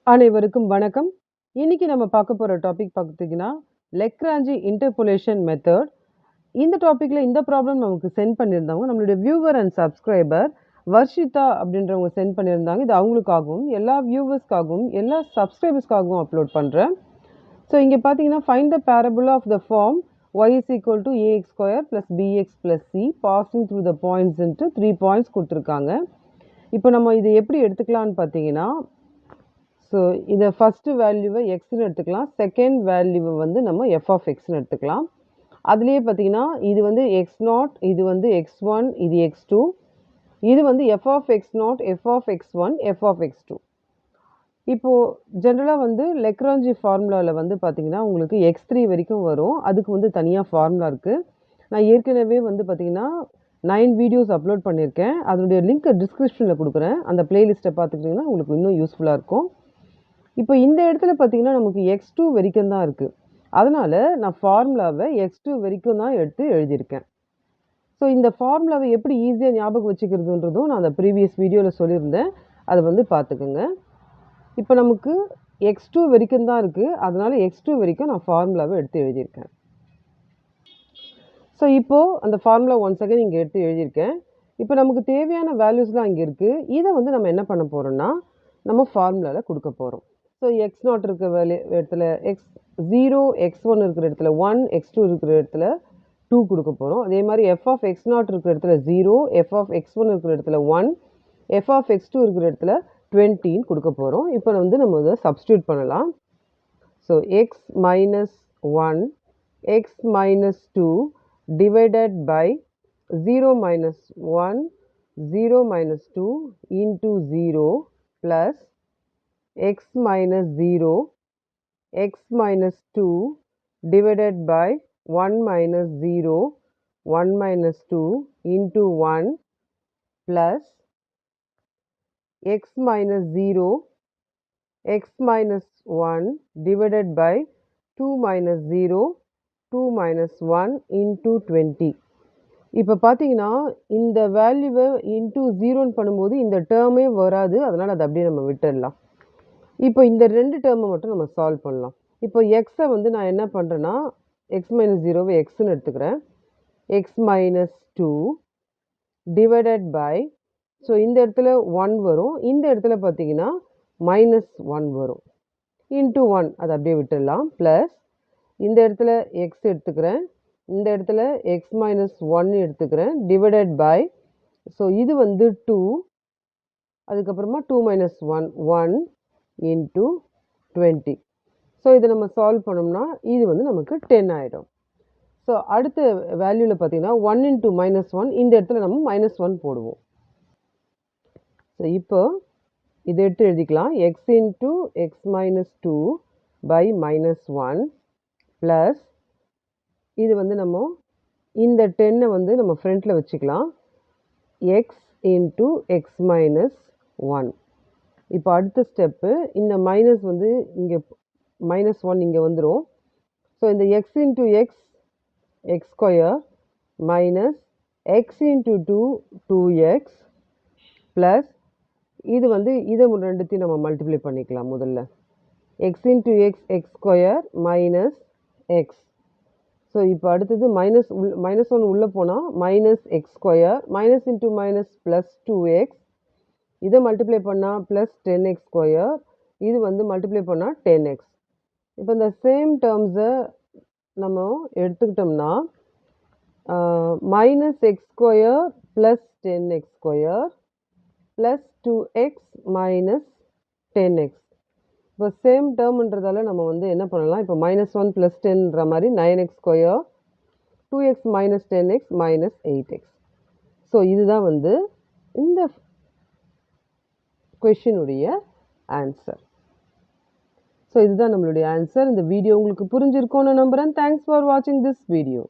அனைவருக்கும் வணக்கம். இன்னைக்கு நம்ம பார்க்க போற டாபிக் பார்த்தீங்கன்னா, லெக்ரான்ஜி இன்டர்போலேஷன் மெத்தட். இந்த டாபிக்ல இந்த ப்ராப்ளம் நமக்கு சென்ட் பண்ணியிருந்தவங்க, நம்மளுடைய வியூவர் அண்ட் சப்ஸ்கிரைபர் வர்ஷிதா அப்படின்றவங்க சென்ட் பண்ணியிருந்தாங்க. இது அவங்களுக்காகவும், எல்லா வியூவர்ஸ்க்காகவும், எல்லா சப்ஸ்கிரைபர்ஸ்க்காகவும் அப்லோட் பண்றேன். ஸோ இங்க பார்த்தீங்கன்னா, find the parabola of the form y is equal to ax square plus bx plus c passing through the points into 3 points குடுத்துருக்காங்க. இப்போ நம்ம இதை எப்படி எடுத்துக்கலாம்னு பார்த்தீங்கன்னா, ஸோ இதை ஃபஸ்ட்டு வேல்யூவை எக்ஸ்ன்னு எடுத்துக்கலாம். செகண்ட் வேல்யூவை வந்து நம்ம எஃப் ஆஃப் எக்ஸ்ன்னு எடுத்துக்கலாம். அதுலேயே பார்த்தீங்கன்னா, இது வந்து எக்ஸ் நாட், இது வந்து எக்ஸ் ஒன், இது எக்ஸ் டூ, இது வந்து F of X naught, F of X one, F of X two. இப்போது ஜென்ரலாக வந்து லெக்ரான்ஜி ஃபார்முலாவில் வந்து பார்த்தீங்கன்னா, உங்களுக்கு எக்ஸ் த்ரீ வரைக்கும் வரும். அதுக்கு வந்து தனியாக ஃபார்முலா இருக்குது. நான் ஏற்கனவே வந்து பார்த்தீங்கன்னா 9 வீடியோஸ் அப்லோட் பண்ணியிருக்கேன். அதனுடைய லிங்க்கை டிஸ்கிரிப்ஷனில் கொடுக்குறேன். அந்த பிளேலிஸ்ட்டை பார்த்துக்கிட்டிங்கன்னா உங்களுக்கு இன்னும் யூஸ்ஃபுல்லாக இருக்கும். இப்போ இந்த இடத்துல பார்த்தீங்கன்னா, நமக்கு எக்ஸ் டூ வரைக்கும் தான் இருக்குது. அதனால் நான் ஃபார்முலாவை எக்ஸ் டூ வரைக்கும் தான் எடுத்து எழுதியிருக்கேன். ஸோ இந்த ஃபார்முலாவை எப்படி ஈஸியாக ஞாபகம் வச்சுக்கிறதுன்றதும் நான் அந்த ப்ரீவியஸ் வீடியோவில் சொல்லியிருந்தேன். அதை வந்து பார்த்துக்குங்க. இப்போ நமக்கு எக்ஸ் டூ வரைக்கும் தான் இருக்குது. அதனால் எக்ஸ் டூ வரைக்கும் நான் ஃபார்முலாவை எடுத்து எழுதியிருக்கேன். ஸோ இப்போது அந்த ஃபார்முலா ஒன் செகண்ட் இங்கே எடுத்து எழுதியிருக்கேன். இப்போ நமக்கு தேவையான வேல்யூஸ்லாம் இங்கே இருக்குது. இதை வந்து நம்ம என்ன பண்ண போகிறோம்னா, நம்ம ஃபார்முலாவில் கொடுக்க போகிறோம். ஸோ எக்ஸ் நாட் இருக்கிற இடத்துல எக்ஸ் ஜீரோ, எக்ஸ் ஒன் இருக்கிற இடத்துல ஒன், எக்ஸ் டூ இருக்கிற இடத்துல டூ கொடுக்க போகிறோம். அதே மாதிரி எஃப் ஆஃப் எக்ஸ் நாட் இருக்கிற இடத்துல zero, F of X one இருக்கிற இடத்துல one, F of X two இருக்கிற இடத்துல 20 கொடுக்க போகிறோம். இப்போ வந்து நம்ம இதை சப்ஸ்டியூட் பண்ணலாம். So X minus one, X minus two divided by 0 minus 1, 0 minus 2 into 0 plus x minus 0, x minus 2 divided by 1 minus 0, 1 minus 2 into 1 plus x minus 0, x minus 1 divided by 2 minus 0, 2 minus 1 into 20. இப்போ பார்த்தீங்கன்னா, இந்த வேல்யூவை into ஜீரோன்னு பண்ணும்போது இந்த டேர்மே வராது. அதனால் அதை அப்படியே நம்ம விட்டுடலாம். இப்போ இந்த ரெண்டு டேர்மை மட்டும் நம்ம சால்வ் பண்ணலாம். இப்போ எக்ஸை வந்து நான் என்ன பண்ணுறேன்னா, எக்ஸ் மைனஸ் ஜீரோவை எக்ஸ்ன்னு எடுத்துக்கிறேன். X minus two divided by, so இந்த இடத்துல ஒன் வரும், இந்த இடத்துல பார்த்தீங்கன்னா மைனஸ் ஒன் வரும், இன்டூ ஒன் அதை அப்படியே விட்டுடலாம். ப்ளஸ் இந்த இடத்துல எக்ஸ் எடுத்துக்கிறேன், இந்த இடத்துல எக்ஸ் மைனஸ் ஒன் எடுத்துக்கிறேன், டிவைடட் பை, ஸோ இது வந்து டூ, அதுக்கப்புறமா two minus one, one into 20. So இதை நம்ம சால்வ் பண்ணோம்னா இது வந்து நமக்கு 10 ஆகிடும். ஸோ அடுத்த வேல்யூவில் பார்த்தீங்கன்னா ஒன் இன்டூ மைனஸ் ஒன், இந்த இடத்துல நம்ம மைனஸ் ஒன் போடுவோம். ஸோ இப்போ இதை எடுத்து எழுதிக்கலாம். X into X minus two by minus one plus இது வந்து நம்ம இந்த 10 வந்து நம்ம ஃப்ரண்ட்டில் வச்சுக்கலாம். X into X minus one. இப்போ அடுத்த ஸ்டெப்பு, இந்த மைனஸ் வந்து இங்கே மைனஸ் ஒன் இங்கே வந்துடும். ஸோ இந்த X into X, X square minus X into two, two X plus இது வந்து இதை ரெண்டுத்தையும் நம்ம மல்டிப்ளை பண்ணிக்கலாம். முதல்ல X into X, X square minus X. So இப்போ அடுத்தது மைனஸ் ஒன் உள்ளே போனால் minus X square, minus into minus plus two X, இதை மல்டிப்ளை பண்ணால் ப்ளஸ் 10x ஸ்கொயர், இது வந்து மல்டிப்ளை பண்ணால் 10x. இப்போ இந்த சேம் டேர்ம்ஸை நம்ம எடுத்துக்கிட்டோம்னா minus X square plus 10x square plus 2x minus 10x. இப்போ சேம் டேர்ம்ன்றதால நம்ம வந்து என்ன பண்ணலாம், இப்போ மைனஸ் ஒன் ப்ளஸ் டென்ன்ற மாதிரி 9x square, 2x minus 10x minus 8x. So இதுதான் வந்து இந்த கொஷினுடைய ஆன்சர். ஸோ இதுதான் நம்மளுடைய ஆன்சர். இந்த வீடியோ உங்களுக்கு புரிஞ்சிருக்கும்னு நம்புகிறேன். தேங்க்ஸ் ஃபார் வாட்சிங் திஸ் வீடியோ.